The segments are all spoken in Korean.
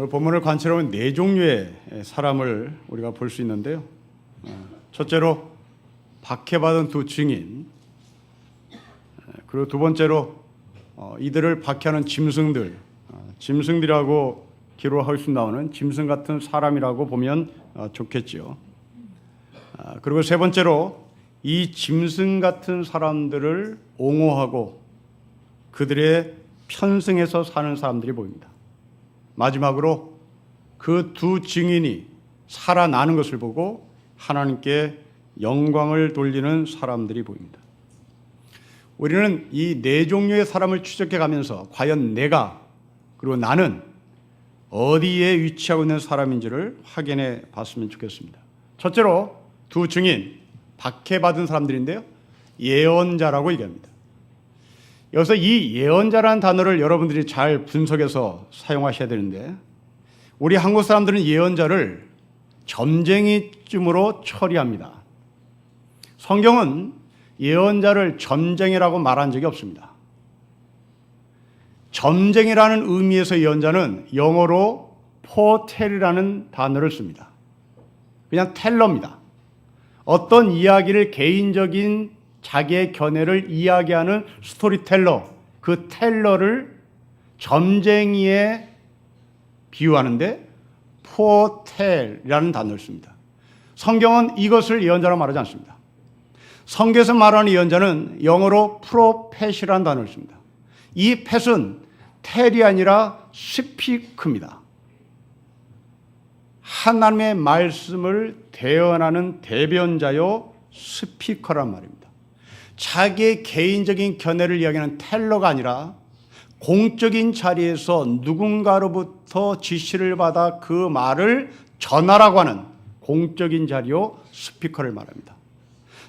오늘 본문을 관찰하면 네 종류의 사람을 우리가 볼 수 있는데요. 첫째로 박해받은 두 증인, 그리고 두 번째로 이들을 박해하는 짐승들, 짐승들이라고 기록할 수 나오는 짐승 같은 사람이라고 보면 좋겠지요. 그리고 세 번째로 이 짐승 같은 사람들을 옹호하고 그들의 편승해서 사는 사람들이 보입니다. 마지막으로 그 두 증인이 살아나는 것을 보고 하나님께 영광을 돌리는 사람들이 보입니다. 우리는 이 네 종류의 사람을 추적해 가면서 과연 내가 그리고 나는 어디에 위치하고 있는 사람인지를 확인해 봤으면 좋겠습니다. 첫째로 두 증인, 박해받은 사람들인데요. 예언자라고 얘기합니다. 여기서 이 예언자라는 단어를 여러분들이 잘 분석해서 사용하셔야 되는데, 우리 한국 사람들은 예언자를 점쟁이쯤으로 처리합니다. 성경은 예언자를 점쟁이라고 말한 적이 없습니다. 점쟁이라는 의미에서 예언자는 영어로 포텔이라는 단어를 씁니다. 그냥 텔러입니다. 어떤 이야기를 개인적인 자기의 견해를 이야기하는 스토리텔러, 그 텔러를 점쟁이에 비유하는데 포텔이라는 단어를 씁니다. 성경은 이것을 예언자라고 말하지 않습니다. 성경에서 말하는 예언자는 영어로 프로펫이라는 단어를 씁니다. 이 펫은 텔이 아니라 스피크입니다. 하나님의 말씀을 대언하는 대변자요 스피커란 말입니다. 자기의 개인적인 견해를 이야기하는 텔러가 아니라 공적인 자리에서 누군가로부터 지시를 받아 그 말을 전하라고 하는 공적인 자리요 스피커를 말합니다.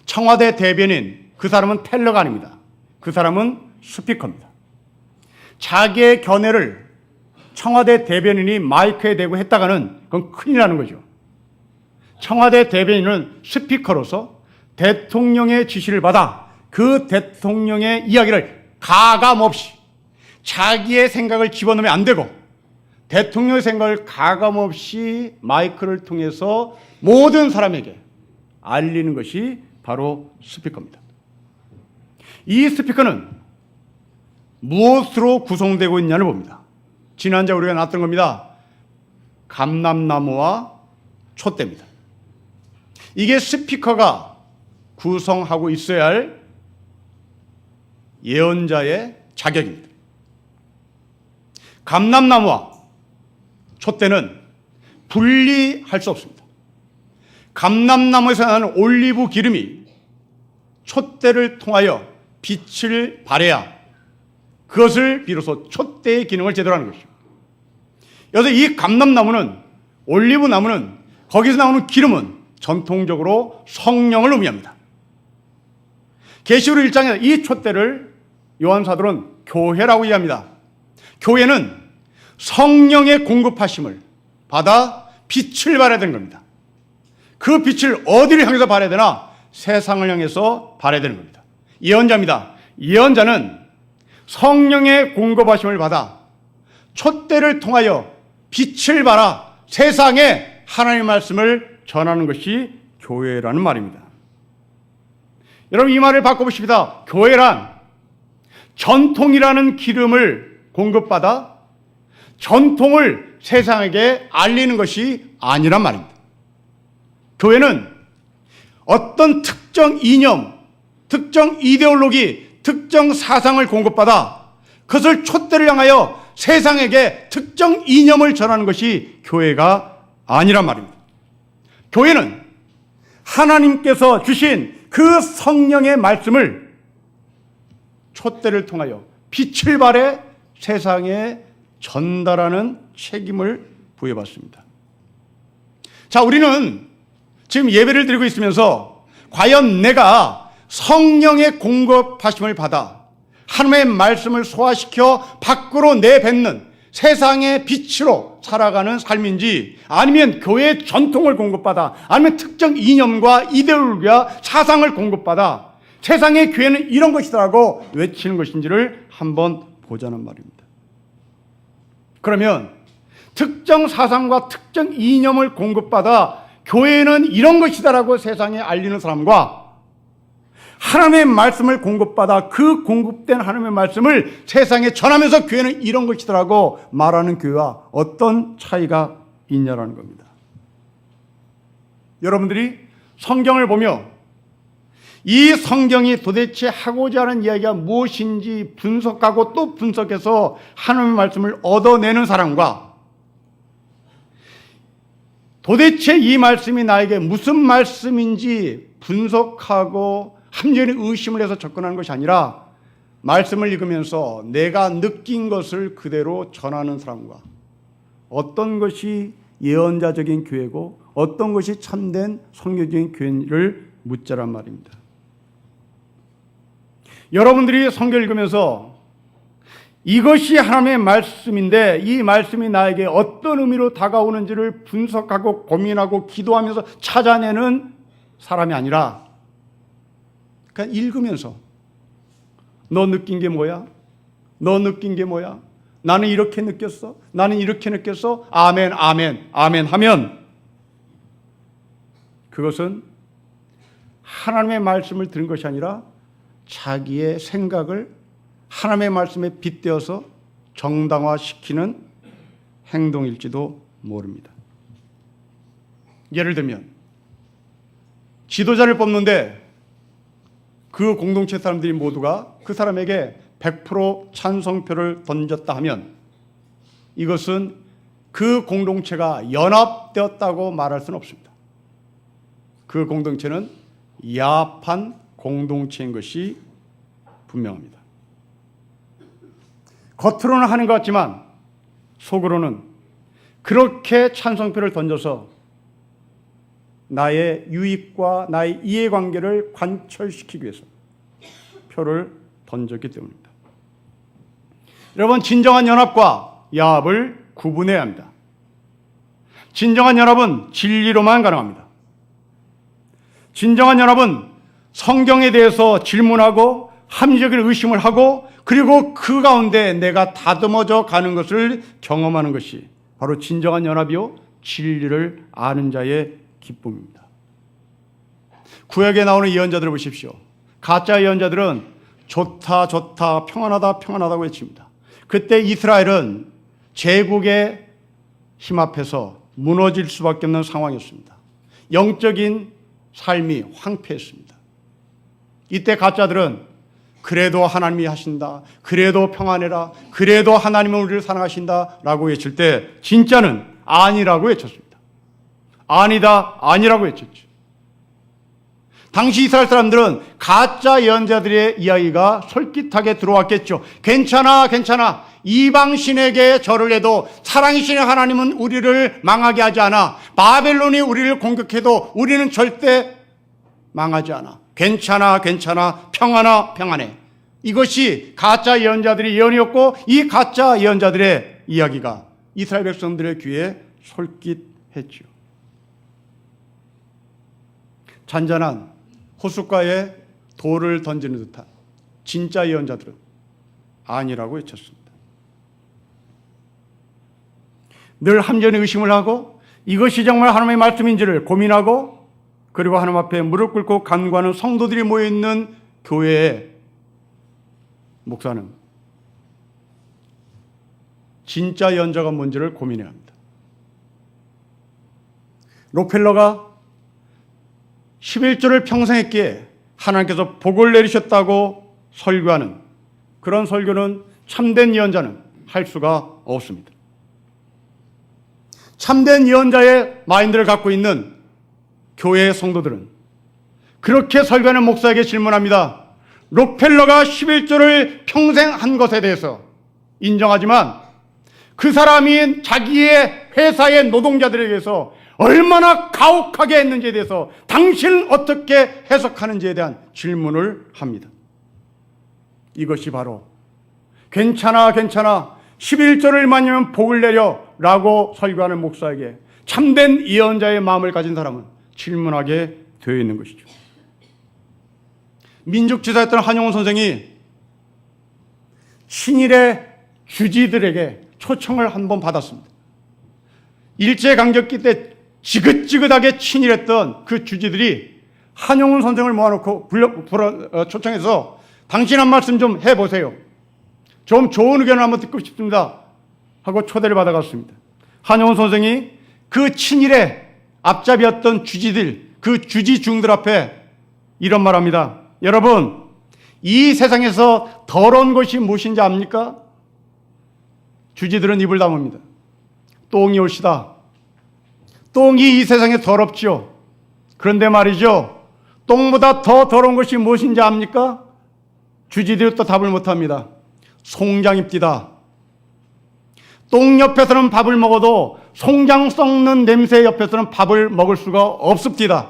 청와대 대변인, 그 사람은 텔러가 아닙니다. 그 사람은 스피커입니다. 자기의 견해를 청와대 대변인이 마이크에 대고 했다가는 그건 큰일 나는 거죠. 청와대 대변인은 스피커로서 대통령의 지시를 받아 그 대통령의 이야기를 가감없이 자기의 생각을 집어넣으면 안 되고 대통령의 생각을 가감없이 마이크를 통해서 모든 사람에게 알리는 것이 바로 스피커입니다. 이 스피커는 무엇으로 구성되고 있냐를 봅니다. 지난주에 우리가 나왔던 겁니다. 감람나무와 촛대입니다. 이게 스피커가 구성하고 있어야 할 예언자의 자격입니다. 감람나무와 촛대는 분리할 수 없습니다. 감람나무에서 나는 올리브 기름이 촛대를 통하여 빛을 발해야 그것을 비로소 촛대의 기능을 제대로 하는 것이죠. 여기서 이 감람나무는, 올리브 나무는, 거기서 나오는 기름은 전통적으로 성령을 의미합니다. 계시록 1장에 이 촛대를 요한사도는 교회라고 이해합니다. 교회는 성령의 공급하심을 받아 빛을 발해야 되는 겁니다. 그 빛을 어디를 향해서 발해야 되나? 세상을 향해서 발해야 되는 겁니다. 예언자입니다. 예언자는 성령의 공급하심을 받아 촛대를 통하여 빛을 발하 세상에 하나님의 말씀을 전하는 것이 교회라는 말입니다. 여러분, 이 말을 바꿔보십시다. 교회란 전통이라는 기름을 공급받아 전통을 세상에게 알리는 것이 아니란 말입니다. 교회는 어떤 특정 이념, 특정 이데올로기, 특정 사상을 공급받아 그것을 촛대를 향하여 세상에게 특정 이념을 전하는 것이 교회가 아니란 말입니다. 교회는 하나님께서 주신 그 성령의 말씀을 촛대를 통하여 빛을 발해 세상에 전달하는 책임을 부여받습니다. 자, 우리는 지금 예배를 드리고 있으면서 과연 내가 성령의 공급하심을 받아 하나님의 말씀을 소화시켜 밖으로 내뱉는 세상의 빛으로 살아가는 삶인지, 아니면 교회의 전통을 공급받아, 아니면 특정 이념과 이데올로기와 사상을 공급받아 세상의 교회는 이런 것이라고 외치는 것인지를 한번 보자는 말입니다. 그러면 특정 사상과 특정 이념을 공급받아 교회는 이런 것이다라고 세상에 알리는 사람과 하나님의 말씀을 공급받아 그 공급된 하나님의 말씀을 세상에 전하면서 교회는 이런 것이다라고 말하는 교회와 어떤 차이가 있냐라는 겁니다. 여러분들이 성경을 보며 이 성경이 도대체 하고자 하는 이야기가 무엇인지 분석하고 또 분석해서 하나님의 말씀을 얻어내는 사람과 도대체 이 말씀이 나에게 무슨 말씀인지 분석하고 함정에 의심을 해서 접근하는 것이 아니라 말씀을 읽으면서 내가 느낀 것을 그대로 전하는 사람과 어떤 것이 예언자적인 교회고 어떤 것이 참된 성경적인 교회를 묻자란 말입니다. 여러분들이 성경을 읽으면서 이것이 하나님의 말씀인데 이 말씀이 나에게 어떤 의미로 다가오는지를 분석하고 고민하고 기도하면서 찾아내는 사람이 아니라 그냥 읽으면서 너 느낀 게 뭐야? 너 느낀 게 뭐야? 나는 이렇게 느꼈어. 나는 이렇게 느꼈어. 아멘, 아멘, 아멘 하면 그것은 하나님의 말씀을 들은 것이 아니라 자기의 생각을 하나님의 말씀에 빗대어서 정당화시키는 행동일지도 모릅니다. 예를 들면 지도자를 뽑는데 그 공동체 사람들이 모두가 그 사람에게 100% 찬성표를 던졌다 하면 이것은 그 공동체가 연합되었다고 말할 수는 없습니다. 그 공동체는 야합한 공동체인 것이 분명합니다. 겉으로는 하는 것 같지만 속으로는 그렇게 찬성표를 던져서 나의 유익과 나의 이해관계를 관철시키기 위해서 표를 던졌기 때문입니다. 여러분, 진정한 연합과 야합을 구분해야 합니다. 진정한 연합은 진리로만 가능합니다. 진정한 연합은 성경에 대해서 질문하고 합리적인 의심을 하고 그리고 그 가운데 내가 다듬어져 가는 것을 경험하는 것이 바로 진정한 연합이요 진리를 아는 자의 기쁨입니다. 구약에 나오는 예언자들을 보십시오. 가짜 예언자들은 좋다 좋다 평안하다 평안하다고 외칩니다. 그때 이스라엘은 제국의 힘 앞에서 무너질 수밖에 없는 상황이었습니다. 영적인 삶이 황폐했습니다. 이때 가짜들은 그래도 하나님이 하신다. 그래도 평안해라. 그래도 하나님은 우리를 사랑하신다. 라고 외칠 때 진짜는 아니라고 외쳤습니다. 아니다, 아니라고 외쳤죠. 당시 이스라엘 사람들은 가짜 예언자들의 이야기가 솔깃하게 들어왔겠죠. 괜찮아, 괜찮아. 이방신에게 절을 해도 사랑이신 하나님은 우리를 망하게 하지 않아. 바벨론이 우리를 공격해도 우리는 절대 망하지 않아. 괜찮아, 괜찮아. 평안하, 평안해. 이것이 가짜 예언자들의 예언이었고 이 가짜 예언자들의 이야기가 이스라엘 백성들의 귀에 솔깃했죠. 잔잔한 호숫가에 돌을 던지는 듯한 진짜 예언자들은 아니라고 외쳤습니다. 늘 함정의 의심을 하고 이것이 정말 하나님의 말씀인지를 고민하고 그리고 하나님 앞에 무릎 꿇고 간구하는 성도들이 모여있는 교회의 목사는 진짜 예언자가 뭔지를 고민해야 합니다. 록펠러가 11조를 평생 했기에 하나님께서 복을 내리셨다고 설교하는 그런 설교는 참된 예언자는 할 수가 없습니다. 참된 예언자의 마인드를 갖고 있는 교회의 성도들은 그렇게 설교하는 목사에게 질문합니다. 록펠러가 11조를 평생 한 것에 대해서 인정하지만 그 사람이 자기의 회사의 노동자들에 대해서 얼마나 가혹하게 했는지에 대해서 당신은 어떻게 해석하는지에 대한 질문을 합니다. 이것이 바로 괜찮아 괜찮아 11조를 만나면 복을 내려 라고 설교하는 목사에게 참된 예언자의 마음을 가진 사람은 질문하게 되어 있는 것이죠. 민족지사였던 한용운 선생이 신일의 주지들에게 초청을 한 번 받았습니다. 일제강점기 때 지긋지긋하게 친일했던 그 주지들이 한용운 선생을 모아놓고 초청해서 당신 한 말씀 좀 해보세요. 좀 좋은 의견을 한번 듣고 싶습니다. 하고 초대를 받아갔습니다. 한용운 선생이 그 친일의 앞잡이였던 주지들, 그 주지중들 앞에 이런 말합니다. 여러분, 이 세상에서 더러운 것이 무엇인지 압니까? 주지들은 입을 다뭅니다. 똥이 올시다. 똥이 이 세상에 더럽지요. 그런데 말이죠. 똥보다 더 더러운 것이 무엇인지 압니까? 주지들이 또 답을 못합니다. 송장입디다. 똥 옆에서는 밥을 먹어도 송장 썩는 냄새 옆에서는 밥을 먹을 수가 없습디다.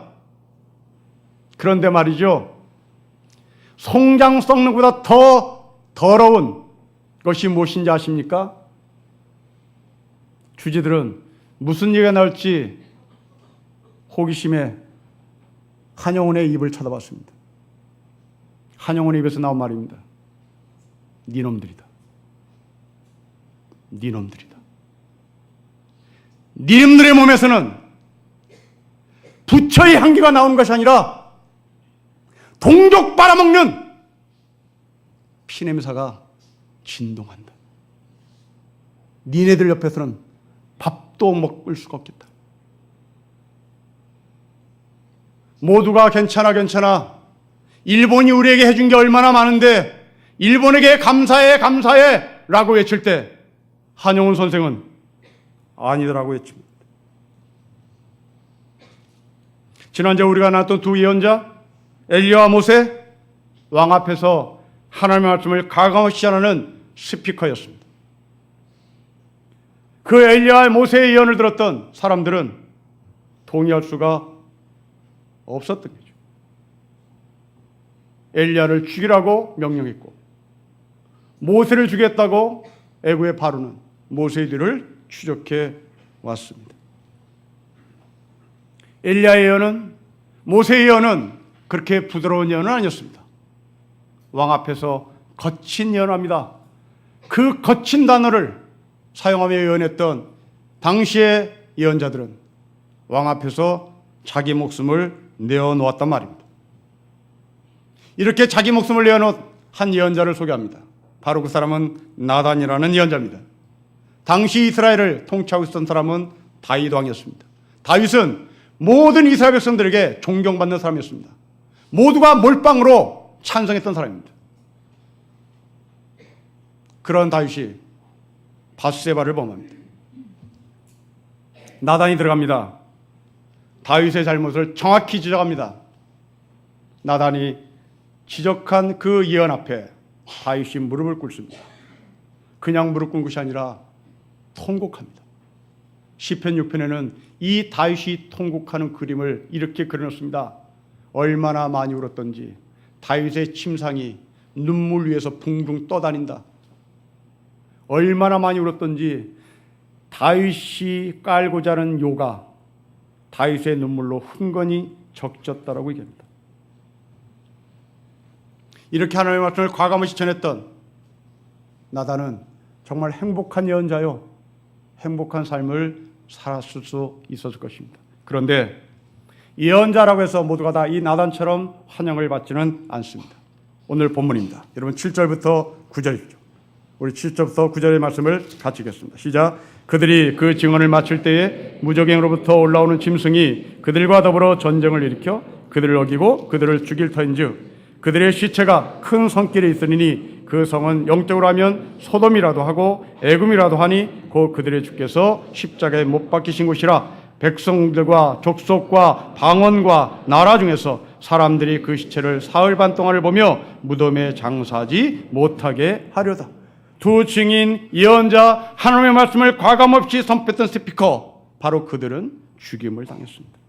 그런데 말이죠. 송장 썩는 것보다 더 더러운 것이 무엇인지 아십니까? 주지들은 무슨 얘기가 나올지 호기심에 한용운의 입을 쳐다봤습니다. 한용운의 입에서 나온 말입니다. 니놈들이다. 니놈들이다. 니놈들의 몸에서는 부처의 향기가 나오는 것이 아니라 동족 빨아먹는 피냄새가 진동한다. 니네들 옆에서는 밥도 먹을 수가 없겠다. 모두가 괜찮아 괜찮아. 일본이 우리에게 해준 게 얼마나 많은데 일본에게 감사해 감사해 라고 외칠 때 한용운 선생은 아니더라고 외칩니다. 지난주에 우리가 나눴던 두 예언자 엘리야와 모세, 왕 앞에서 하나님의 말씀을 가감없이 전하는 스피커였습니다. 그 엘리야와 모세의 예언을 들었던 사람들은 동의할 수가 없었던 거죠. 엘리야를 죽이라고 명령했고 모세를 죽였다고 애굽의 바로는 모세의 뒤를 추적해 왔습니다. 엘리야의 예언은, 모세의 예언은 그렇게 부드러운 예언은 아니었습니다. 왕 앞에서 거친 예언합니다. 그 거친 단어를 사용하며 예언했던 당시의 예언자들은 왕 앞에서 자기 목숨을 내어놓았단 말입니다. 이렇게 자기 목숨을 내어놓은 한 예언자를 소개합니다. 바로 그 사람은 나단이라는 예언자입니다. 당시 이스라엘을 통치하고 있었던 사람은 다윗 왕이었습니다. 다윗은 모든 이스라엘 백성들에게 존경받는 사람이었습니다. 모두가 몰빵으로 찬성했던 사람입니다. 그런 다윗이 밧세바를 범합니다. 나단이 들어갑니다. 다윗의 잘못을 정확히 지적합니다. 나단이 지적한 그 예언 앞에 다윗이 무릎을 꿇습니다. 그냥 무릎 꿇은 것이 아니라 통곡합니다. 시편 6편에는 이 다윗이 통곡하는 그림을 이렇게 그려놓습니다. 얼마나 많이 울었던지 다윗의 침상이 눈물 위에서 붕붕 떠다닌다. 얼마나 많이 울었던지 다윗이 깔고자 하는 요가 다윗의 눈물로 흥건히 적졌다라고 얘기합니다. 이렇게 하나님의 말씀을 과감히 전했던 나단은 정말 행복한 예언자요, 행복한 삶을 살았을 수 있었을 것입니다. 그런데 예언자라고 해서 모두가 다 이 나단처럼 환영을 받지는 않습니다. 오늘 본문입니다. 여러분 7절부터 9절이죠. 우리 7절부터 9절의 말씀을 같이 읽겠습니다. 시작. 그들이 그 증언을 마칠 때에 무적행으로부터 올라오는 짐승이 그들과 더불어 전쟁을 일으켜 그들을 어기고 그들을 죽일 터인즉 그들의 시체가 큰 성길에 있으니 그 성은 영적으로 하면 소돔이라도 하고 애굽이라도 하니 곧 그들의 주께서 십자가에 못 박히신 곳이라. 백성들과 족속과 방언과 나라 중에서 사람들이 그 시체를 사흘 반 동안을 보며 무덤에 장사하지 못하게 하려다. 두 증인 예언자 하나님의 말씀을 과감없이 선포했던 스피커, 바로 그들은 죽임을 당했습니다.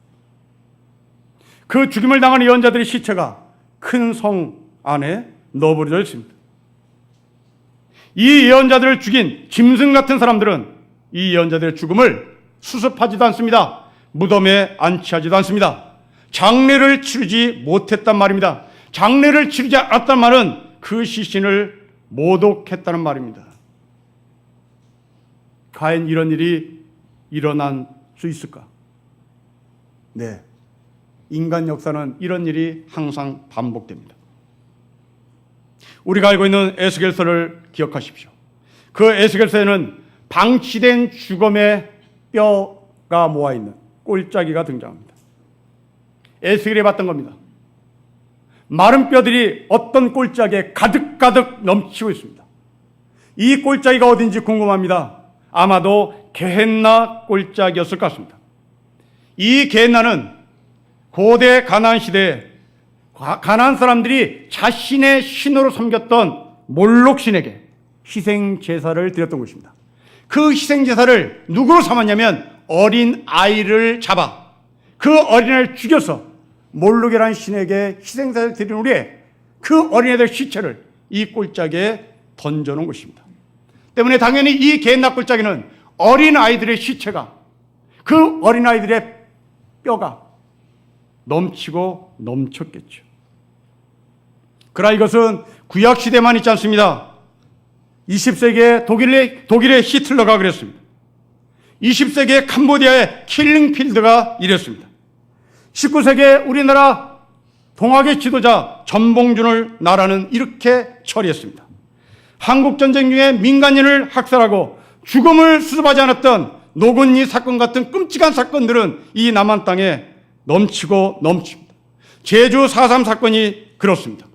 그 죽임을 당한 예언자들의 시체가 큰 성 안에 넣어버려져 있습니다. 이 예언자들을 죽인 짐승 같은 사람들은 이 예언자들의 죽음을 수습하지도 않습니다. 무덤에 안치하지도 않습니다. 장례를 치르지 못했단 말입니다. 장례를 치르지 않았단 말은 그 시신을 모독했다는 말입니다. 과연 이런 일이 일어날 수 있을까? 네. 인간 역사는 이런 일이 항상 반복됩니다. 우리가 알고 있는 에스겔서를 기억하십시오. 그 에스겔서에는 방치된 죽음의 뼈가 모아있는 꼴짜기가 등장합니다. 에스겔이 봤던 겁니다. 마른 뼈들이 어떤 꼴짜기에 가득가득 넘치고 있습니다. 이 꼴짜기가 어딘지 궁금합니다. 아마도 게헨나 꼴짜기였을 것 같습니다. 이 게헨나는 고대 가나안 시대에 가나안 사람들이 자신의 신으로 섬겼던 몰록 신에게 희생 제사를 드렸던 것입니다. 그 희생 제사를 누구로 삼았냐면 어린 아이를 잡아 그 어린아이를 죽여서 몰록이라는 신에게 희생 제사를 드린 후에 그 어린아이들 시체를 이 꼴짜기에 던져놓은 것입니다. 때문에 당연히 이 게헨나 꼴짜기는 어린아이들의 시체가 그 어린아이들의 뼈가 넘치고 넘쳤겠죠. 그러나 이것은 구약시대만 있지 않습니다. 20세기에 독일의 히틀러가 그랬습니다. 20세기에 캄보디아의 킬링필드가 이랬습니다. 19세기에 우리나라 동학의 지도자 전봉준을 나라는 이렇게 처리했습니다. 한국전쟁 중에 민간인을 학살하고 죽음을 수습하지 않았던 노건리 사건 같은 끔찍한 사건들은 이 남한 땅에 넘치고 넘칩니다. 제주 4.3 사건이 그렇습니다.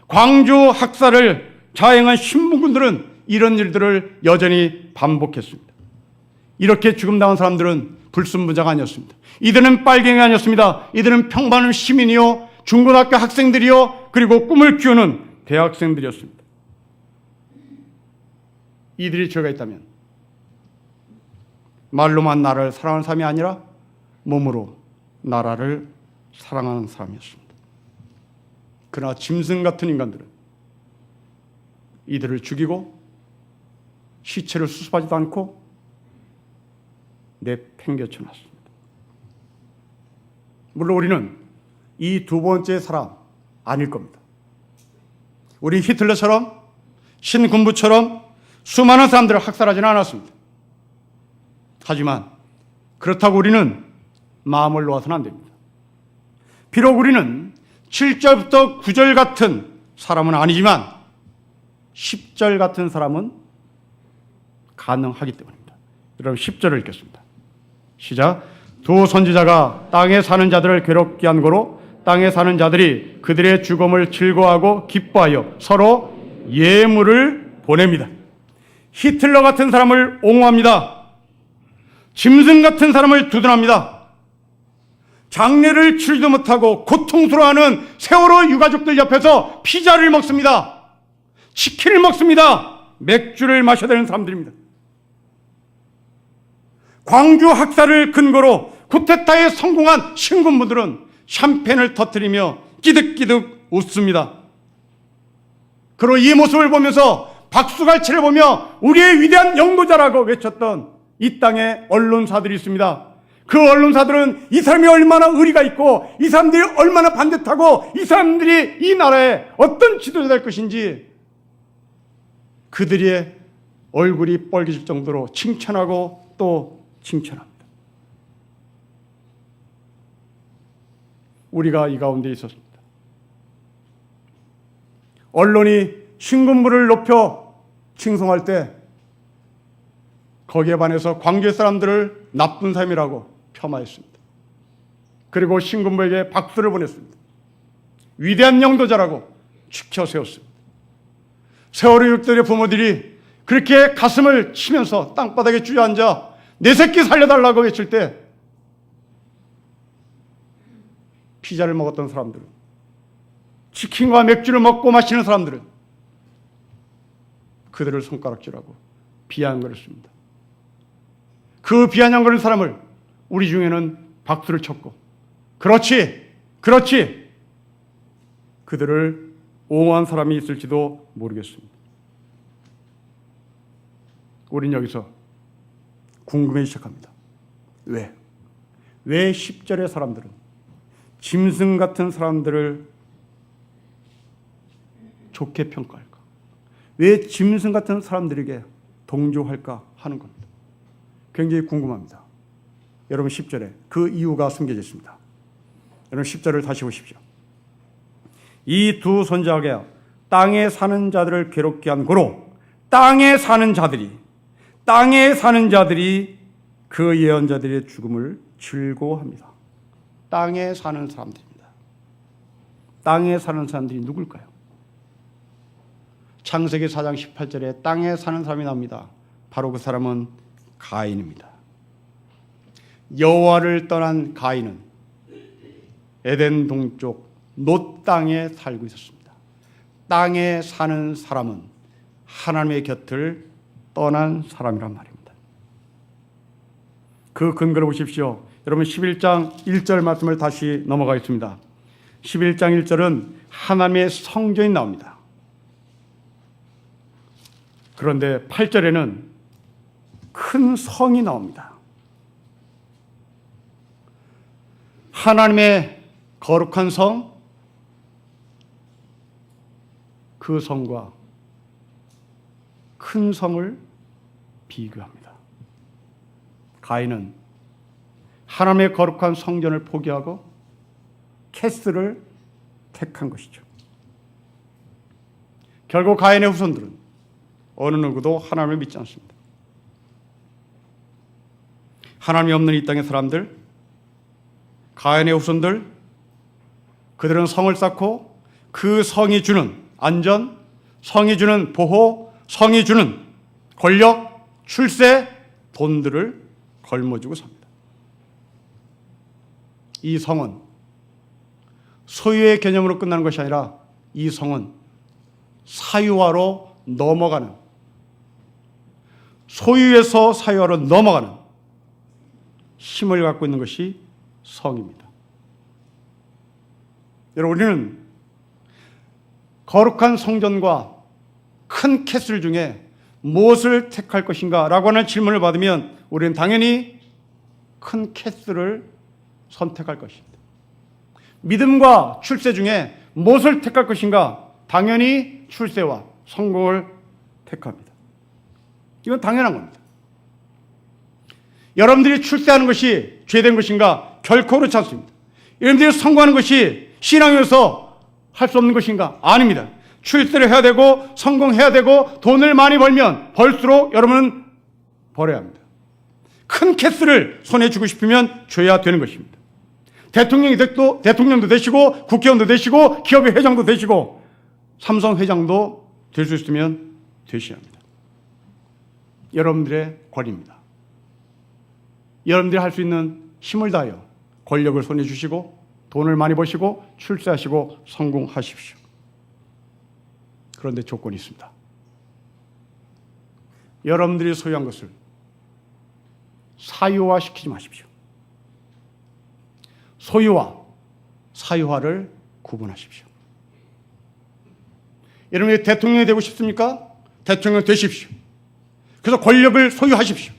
광주 학살을 자행한 신분군들은 이런 일들을 여전히 반복했습니다. 이렇게 죽음당한 사람들은 불순부자가 아니었습니다. 이들은 빨갱이가 아니었습니다. 이들은 평범한 시민이요, 중고등학교 학생들이요, 그리고 꿈을 키우는 대학생들이었습니다. 이들이 죄가 있다면 말로만 나라를 사랑하는 사람이 아니라 몸으로 나라를 사랑하는 사람이었습니다. 그러나 짐승 같은 인간들은 이들을 죽이고 시체를 수습하지도 않고 내팽개쳐 놨습니다. 물론 우리는 이 두 번째 사람 아닐 겁니다. 우리 히틀러처럼 신군부처럼 수많은 사람들을 학살하지는 않았습니다. 하지만 그렇다고 우리는 마음을 놓아서는 안 됩니다. 비록 우리는 7절부터 9절 같은 사람은 아니지만 10절 같은 사람은 가능하기 때문입니다. 여러분 10절을 읽겠습니다. 시작. 두 선지자가 땅에 사는 자들을 괴롭게 한 거로 땅에 사는 자들이 그들의 죽음을 즐거워하고 기뻐하여 서로 예물을 보냅니다. 히틀러 같은 사람을 옹호합니다. 짐승 같은 사람을 두둔합니다. 장례를 치르지도 못하고 고통스러워하는 세월호 유가족들 옆에서 피자를 먹습니다. 치킨을 먹습니다. 맥주를 마셔야 되는 사람들입니다. 광주 학살을 근거로 쿠데타에 성공한 신군부들은 샴페인을 터뜨리며 끼득끼득 웃습니다. 그리고 이 모습을 보면서 박수갈채를 보며 우리의 위대한 영도자라고 외쳤던 이 땅에 언론사들이 있습니다. 그 언론사들은 이 사람이 얼마나 의리가 있고 이 사람들이 얼마나 반듯하고 이 사람들이 이 나라에 어떤 지도자 될 것인지 그들의 얼굴이 빨개질 정도로 칭찬하고 또 칭찬합니다. 우리가 이 가운데 있었습니다. 언론이 신군부를 높여 칭송할 때 거기에 반해서 광주의 사람들을 나쁜 사람이라고 폄하했습니다. 그리고 신군부에게 박수를 보냈습니다. 위대한 영도자라고 지켜 세웠습니다. 세월호 유족들의 부모들이 그렇게 가슴을 치면서 땅바닥에 주저앉아 내 새끼 살려달라고 외칠 때 피자를 먹었던 사람들은, 치킨과 맥주를 먹고 마시는 사람들은 그들을 손가락질하고 비아냥거렸습니다. 그 비아냥거리는 사람을 우리 중에는 박수를 쳤고 그렇지, 그렇지 그들을 옹호한 사람이 있을지도 모르겠습니다. 우린 여기서 궁금해지기 시작합니다. 왜 10절의 사람들은 짐승 같은 사람들을 좋게 평가할까? 왜 짐승 같은 사람들에게 동조할까 하는 겁니다. 굉장히 궁금합니다. 여러분 10절에 그 이유가 숨겨져 있습니다. 여러분 10절을 다시 보십시오. 이 두 선지자가 땅에 사는 자들을 괴롭게 한 고로 땅에 사는 자들이 그 예언자들의 죽음을 즐거워합니다. 땅에 사는 사람들입니다. 땅에 사는 사람들이 누굴까요? 창세기 4장 18절에 땅에 사는 사람이 나옵니다. 바로 그 사람은 가인입니다. 여호와를 떠난 가인은 에덴 동쪽 놋 땅에 살고 있었습니다. 땅에 사는 사람은 하나님의 곁을 떠난 사람이란 말입니다. 그 근거를 보십시오. 여러분 11장 1절 말씀을 다시 넘어가겠습니다. 11장 1절은 하나님의 성전이 나옵니다. 그런데 8절에는 큰 성이 나옵니다. 하나님의 거룩한 성, 그 성과 큰 성을 비교합니다. 가인은 하나님의 거룩한 성전을 포기하고 캐스를 택한 것이죠. 결국 가인의 후손들은 어느 누구도 하나님을 믿지 않습니다. 하나님이 없는 이 땅의 사람들, 가인의 후손들, 그들은 성을 쌓고 그 성이 주는 안전, 성이 주는 보호, 성이 주는 권력, 출세, 돈들을 걸머쥐고 삽니다. 이 성은 소유의 개념으로 끝나는 것이 아니라 이 성은 사유화로 넘어가는, 소유에서 사유화로 넘어가는 힘을 갖고 있는 것이 성입니다. 여러분, 우리는 거룩한 성전과 큰 캐슬 중에 무엇을 택할 것인가 라고 하는 질문을 받으면 우리는 당연히 큰 캐슬을 선택할 것입니다. 믿음과 출세 중에 무엇을 택할 것인가? 당연히 출세와 성공을 택합니다. 이건 당연한 겁니다. 여러분들이 출세하는 것이 죄된 것인가? 결코 그렇지 않습니다. 여러분들이 성공하는 것이 신앙에서 할 수 없는 것인가? 아닙니다. 출세를 해야 되고 성공해야 되고 돈을 많이 벌면 벌수록 여러분은 벌어야 합니다. 큰 캐스를 손에 쥐고 싶으면 줘야 되는 것입니다. 대통령도 되시고 국회의원도 되시고 기업의 회장도 되시고 삼성 회장도 될 수 있으면 되셔야 합니다. 여러분들의 권리입니다. 여러분들이 할 수 있는 힘을 다하여 권력을 손에 주시고 돈을 많이 버시고 출세하시고 성공하십시오. 그런데 조건이 있습니다. 여러분들이 소유한 것을 사유화시키지 마십시오. 소유와 사유화를 구분하십시오. 여러분이 대통령이 되고 싶습니까? 대통령 되십시오. 그래서 권력을 소유하십시오.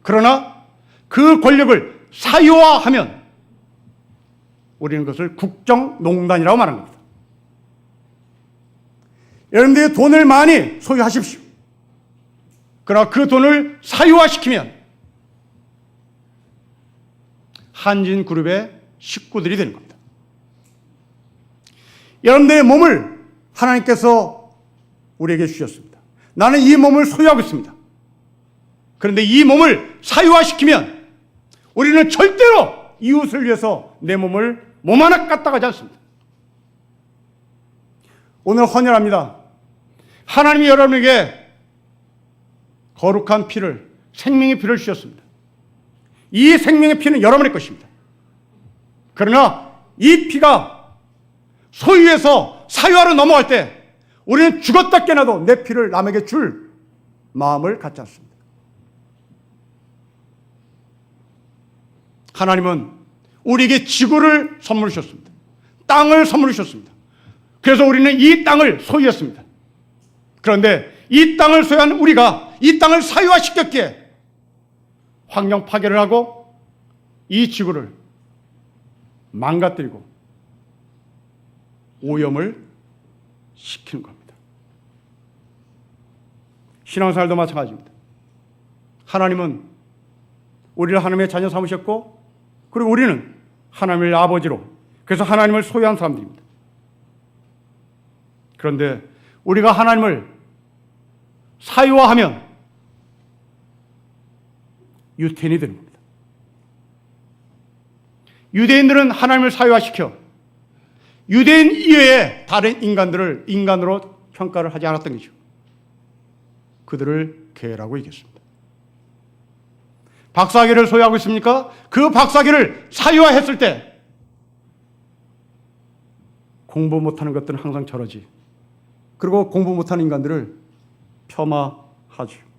그러나 그 권력을 사유화하면 우리는 그것을 국정농단이라고 말하는 겁니다. 여러분들이 돈을 많이 소유하십시오. 그러나 그 돈을 사유화시키면 한진그룹의 식구들이 되는 겁니다. 여러분들의 몸을 하나님께서 우리에게 주셨습니다. 나는 이 몸을 소유하고 있습니다. 그런데 이 몸을 사유화시키면 우리는 절대로 이웃을 위해서 내 몸을 몸 하나 까딱하지 않습니다. 오늘 헌혈합니다. 하나님이 여러분에게 거룩한 피를, 생명의 피를 주셨습니다. 이 생명의 피는 여러분의 것입니다. 그러나 이 피가 소유해서 사유화로 넘어갈 때 우리는 죽었다 깨나도 내 피를 남에게 줄 마음을 갖지 않습니다. 하나님은 우리에게 지구를 선물해 주셨습니다. 땅을 선물해 주셨습니다. 그래서 우리는 이 땅을 소유했습니다. 그런데 이 땅을 소유한 우리가 이 땅을 사유화시켰기에 환경 파괴를 하고 이 지구를 망가뜨리고 오염을 시키는 겁니다. 신앙생활도 마찬가지입니다. 하나님은 우리를 하나님의 자녀 삼으셨고, 그리고 우리는 하나님의 아버지로, 그래서 하나님을 소유한 사람들입니다. 그런데 우리가 하나님을 사유화하면 유태인이 되는 겁니다. 유대인들은 하나님을 사유화시켜 유대인 이외의 다른 인간들을 인간으로 평가를 하지 않았던 거죠. 그들을 개라고 얘기했습니다. 박사학위를 소유하고 있습니까? 그 박사학위를 사유화했을 때 공부 못하는 것들은 항상 저러지. 그리고 공부 못하는 인간들을 폄하하죠.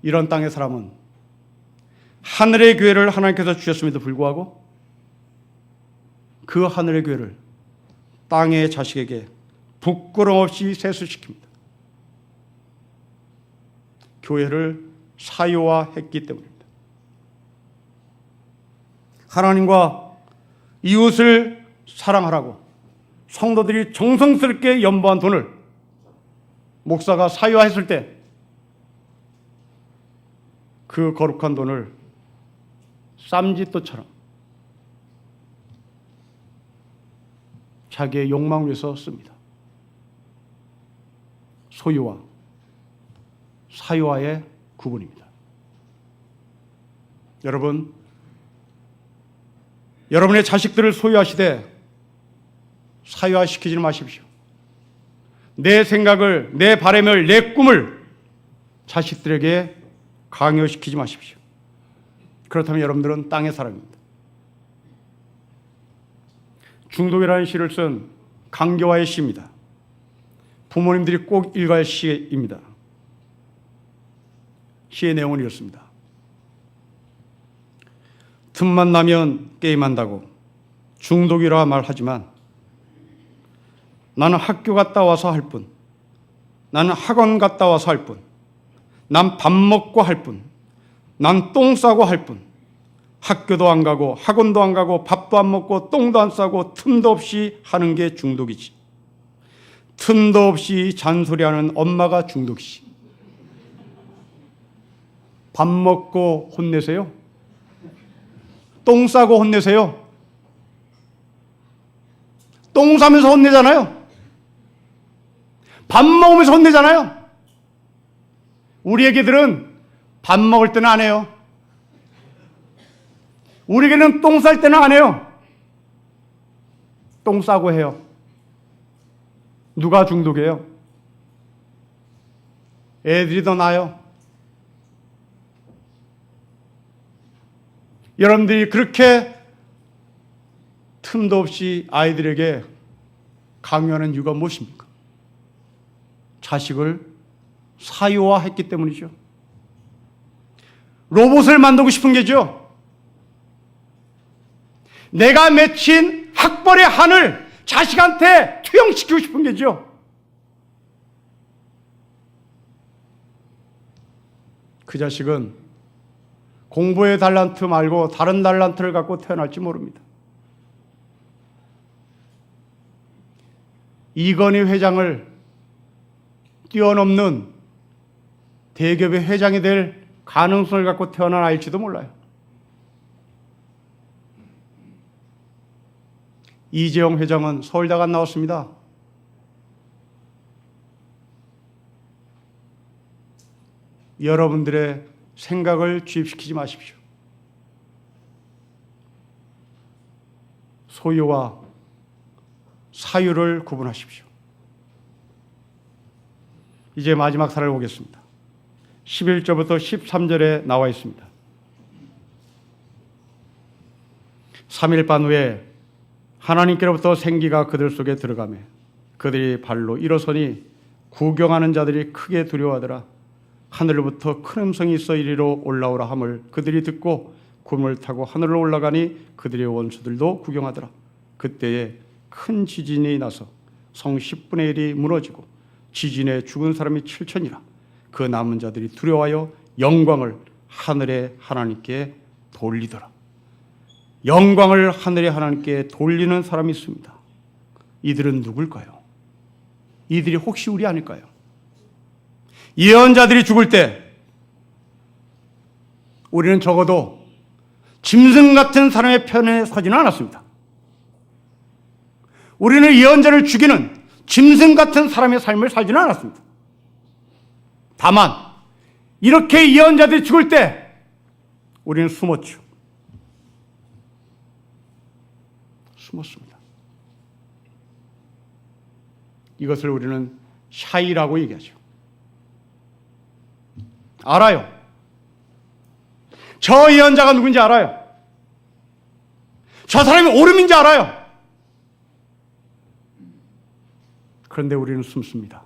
이런 땅의 사람은 하늘의 교회를 하나님께서 주셨음에도 불구하고 그 하늘의 교회를 땅의 자식에게 부끄럼 없이 세수시킵니다. 교회를 사유화했기 때문입니다. 하나님과 이웃을 사랑하라고 성도들이 정성스럽게 연보한 돈을 목사가 사유화했을 때 그 거룩한 돈을 쌈짓돈처럼 자기의 욕망을 위해서 씁니다. 소유와 사유화의 구분입니다. 여러분, 여러분의 자식들을 소유하시되 사유화시키지 마십시오. 내 생각을, 내 바람을, 내 꿈을 자식들에게 강요시키지 마십시오. 그렇다면 여러분들은 땅의 사람입니다. 중독이라는 시를 쓴 강교화의 시입니다. 부모님들이 꼭 읽어야 할 시입니다. 시의 내용은 이렇습니다. 틈만 나면 게임한다고 중독이라 말하지만 나는 학교 갔다 와서 할 뿐, 나는 학원 갔다 와서 할 뿐, 난 밥 먹고 할 뿐, 난 똥 싸고 할 뿐, 학교도 안 가고 학원도 안 가고 밥도 안 먹고 똥도 안 싸고 틈도 없이 하는 게 중독이지. 틈도 없이 잔소리하는 엄마가 중독이지. 밥 먹고 혼내세요? 똥 싸고 혼내세요? 똥 싸면서 혼내잖아요. 밥 먹으면서 혼내잖아요. 우리 애기들은 밥 먹을 때는 안 해요. 우리 애기는 똥 쌀 때는 안 해요. 똥 싸고 해요. 누가 중독이에요? 애들이 더 나아요. 여러분들이 그렇게 틈도 없이 아이들에게 강요하는 이유가 무엇입니까? 자식을 사유화했기 때문이죠. 로봇을 만들고 싶은 게죠. 내가 맺힌 학벌의 한을 자식한테 투영시키고 싶은 게죠. 그 자식은 공부의 달란트 말고 다른 달란트를 갖고 태어날지 모릅니다. 이건희 회장을 뛰어넘는 대기업의 회장이 될 가능성을 갖고 태어난 아이일지도 몰라요. 이재용 회장은 서울대학 안 나왔습니다. 여러분들의 생각을 주입시키지 마십시오. 소유와 사유를 구분하십시오. 이제 마지막 사례를 보겠습니다. 11절부터 13절에 나와 있습니다. 3일 반 후에 하나님께로부터 생기가 그들 속에 들어가매 그들이 발로 일어서니 구경하는 자들이 크게 두려워하더라. 하늘로부터 큰 음성이 있어 이리로 올라오라 함을 그들이 듣고 구름을 타고 하늘로 올라가니 그들의 원수들도 구경하더라. 그때에 큰 지진이 나서 성 10분의 1이 무너지고 지진에 죽은 사람이 7천이라. 그 남은 자들이 두려워하여 영광을 하늘의 하나님께 돌리더라. 영광을 하늘의 하나님께 돌리는 사람이 있습니다. 이들은 누굴까요? 이들이 혹시 우리 아닐까요? 예언자들이 죽을 때 우리는 적어도 짐승 같은 사람의 편에 서지는 않았습니다. 우리는 예언자를 죽이는 짐승 같은 사람의 삶을 살지는 않았습니다. 다만 이렇게 예언자들이 죽을 때 우리는 숨었죠. 숨었습니다. 이것을 우리는 샤이라고 얘기하죠. 알아요. 저 예언자가 누군지 알아요. 저 사람이 오름인지 알아요. 그런데 우리는 숨습니다.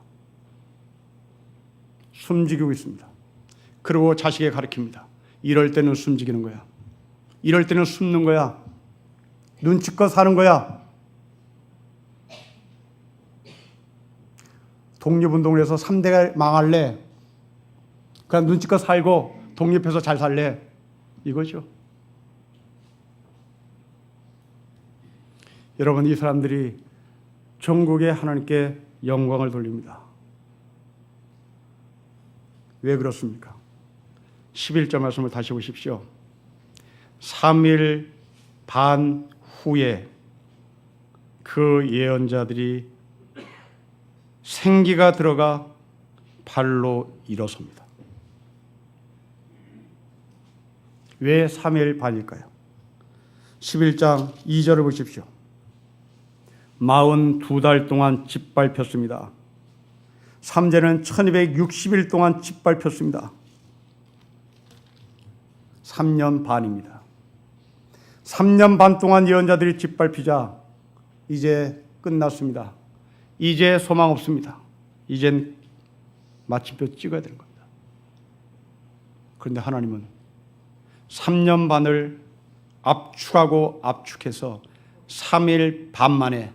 숨지고 있습니다. 그리고 자식에 가르칩니다. 이럴 때는 숨지기는 거야. 이럴 때는 숨는 거야. 눈치껏 사는 거야. 독립운동을 해서 3대가 망할래? 그냥 눈치껏 살고 독립해서 잘 살래? 이거죠. 여러분, 이 사람들이 전국에 하나님께 영광을 돌립니다. 왜 그렇습니까? 11절 말씀을 다시 보십시오. 3일 반 후에 그 예언자들이 생기가 들어가 발로 일어섭니다. 왜 3일 반일까요? 11장 2절을 보십시오. 42달 동안 짓밟혔습니다. 3절은 1260일 동안 짓밟혔습니다. 3년 반입니다. 3년 반 동안 예언자들이 짓밟히자 이제 끝났습니다. 이제 소망 없습니다. 이젠 마침표 찍어야 되는 겁니다. 그런데 하나님은 3년 반을 압축하고 압축해서 3일 반 만에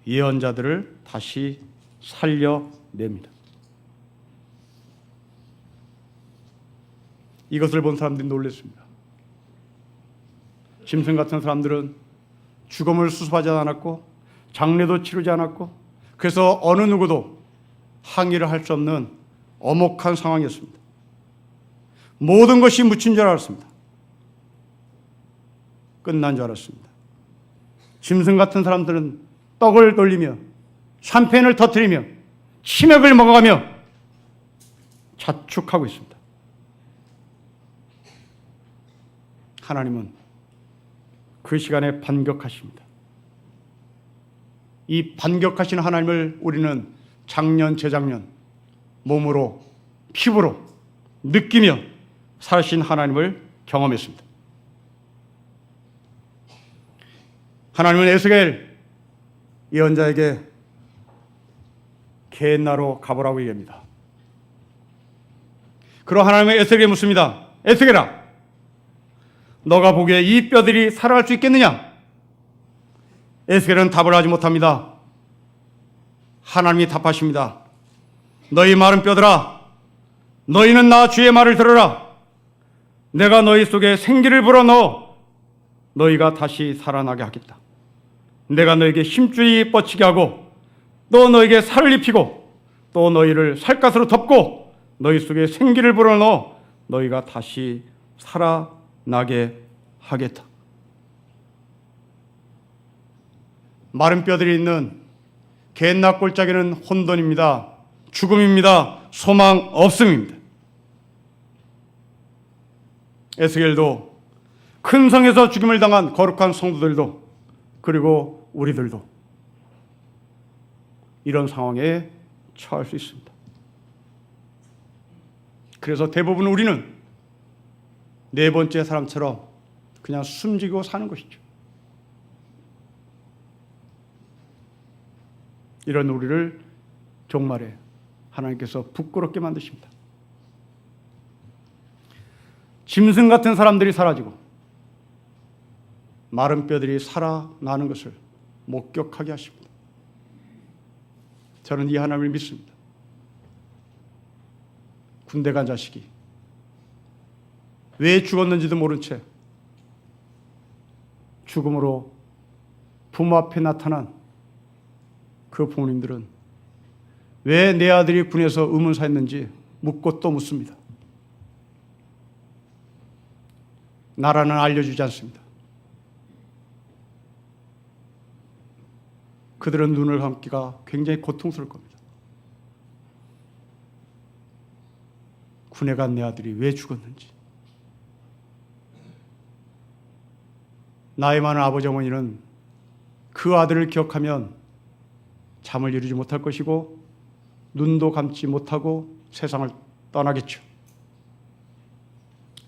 예언자들을 다시 살려냅니다. 이것을 본 사람들이 놀랐습니다. 짐승 같은 사람들은 죽음을 수습하지 않았고 장례도 치르지 않았고 그래서 어느 누구도 항의를 할 수 없는 엄혹한 상황이었습니다. 모든 것이 묻힌 줄 알았습니다. 끝난 줄 알았습니다. 짐승 같은 사람들은 떡을 돌리며 샴페인을 터뜨리며 치맥을 먹어가며 자축하고 있습니다. 하나님은 그 시간에 반격하십니다. 이 반격하시는 하나님을 우리는 작년, 재작년 몸으로 피부로 느끼며 사신 하나님을 경험했습니다. 하나님은 에스겔 예언자에게 겟나로 가보라고 얘기합니다. 그러나 하나님은 에스겔에게 묻습니다. 에스겔아, 너가 보기에 이 뼈들이 살아갈 수 있겠느냐? 에스겔은 답을 하지 못합니다. 하나님이 답하십니다. 너희 마른 뼈들아, 너희는 나 주의 말을 들으라. 내가 너희 속에 생기를 불어넣어 너희가 다시 살아나게 하겠다. 내가 너에게 힘줄이 뻗치게 하고 또 너에게 살을 입히고 또 너희를 살갗으로 덮고 너희 속에 생기를 불어넣어 너희가 다시 살아나게 하겠다. 마른 뼈들이 있는 겟나 골짜기는 혼돈입니다. 죽음입니다. 소망 없음입니다. 에스겔도 큰 성에서 죽임을 당한 거룩한 성도들도 그리고 우리들도 이런 상황에 처할 수 있습니다. 그래서 대부분 우리는 네 번째 사람처럼 그냥 숨지고 사는 것이죠. 이런 우리를 종말에 하나님께서 부끄럽게 만드십니다. 짐승 같은 사람들이 사라지고 마른 뼈들이 살아나는 것을 목격하게 하십니다. 저는 이 하나님을 믿습니다. 군대 간 자식이 왜 죽었는지도 모른 채 죽음으로 부모 앞에 나타난 그 부모님들은 왜 내 아들이 군에서 의문사했는지 묻고 또 묻습니다. 나라는 알려주지 않습니다. 그들은 눈을 감기가 굉장히 고통스러울 겁니다. 군에 간 내 아들이 왜 죽었는지. 나이 많은 아버지 어머니는 그 아들을 기억하면 잠을 이루지 못할 것이고 눈도 감지 못하고 세상을 떠나겠죠.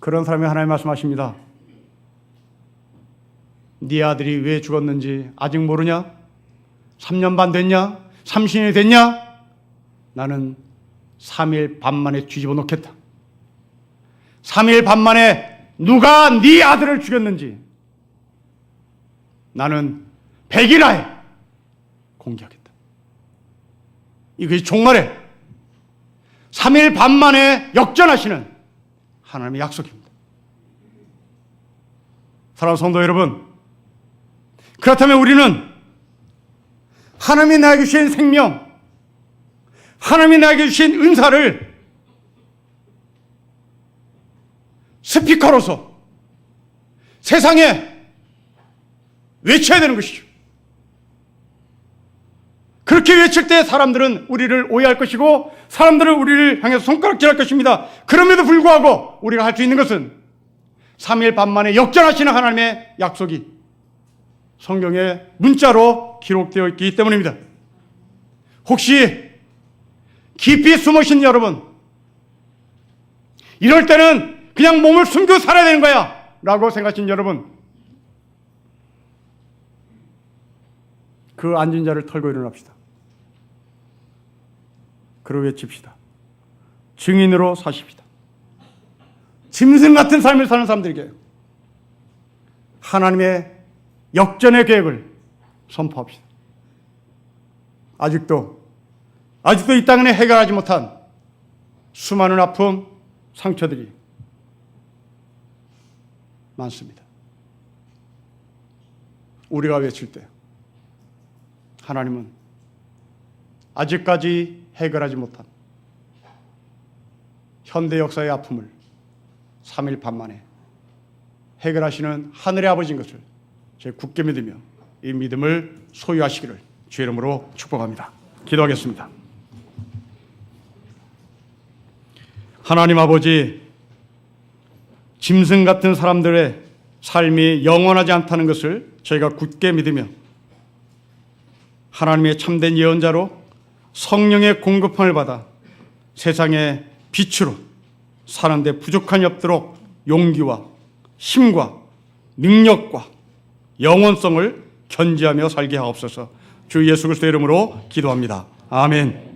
그런 사람이 하나님 말씀하십니다. 네 아들이 왜 죽었는지 아직 모르냐? 3년 반 됐냐? 30년이 됐냐? 나는 3일 반 만에 뒤집어 놓겠다. 3일 반 만에 누가 네 아들을 죽였는지 나는 100일 안에 공개하겠다. 이것이 종말에 3일 반 만에 역전하시는 하나님의 약속입니다. 사랑하는 성도 여러분, 그렇다면 우리는 하나님이 나에게 주신 생명, 하나님이 나에게 주신 은사를 스피커로서 세상에 외쳐야 되는 것이죠. 그렇게 외칠 때 사람들은 우리를 오해할 것이고 사람들은 우리를 향해서 손가락질할 것입니다. 그럼에도 불구하고 우리가 할 수 있는 것은 3일 반 만에 역전하시는 하나님의 약속이 성경에 문자로 기록되어 있기 때문입니다. 혹시 깊이 숨으신 여러분, 이럴 때는 그냥 몸을 숨기고 살아야 되는 거야 라고 생각하신 여러분, 그 앉은 자를 털고 일어납시다. 그러고 외칩시다. 증인으로 사십시다. 짐승 같은 삶을 사는 사람들에게 하나님의 역전의 계획을 선포합시다. 아직도 이 땅에 해결하지 못한 수많은 아픔, 상처들이 많습니다. 우리가 외칠 때 하나님은 아직까지 해결하지 못한 현대 역사의 아픔을 3일 반 만에 해결하시는 하늘의 아버지인 것을 제가 굳게 믿으며 이 믿음을 소유하시기를 주의 이름으로 축복합니다. 기도하겠습니다. 하나님 아버지, 짐승 같은 사람들의 삶이 영원하지 않다는 것을 저희가 굳게 믿으며 하나님의 참된 예언자로 성령의 공급함을 받아 세상의 빛으로 사는데 부족함이 없도록 용기와 힘과 능력과 영원성을 견지하며 살게 하옵소서. 주 예수 그리스도의 이름으로 기도합니다. 아멘.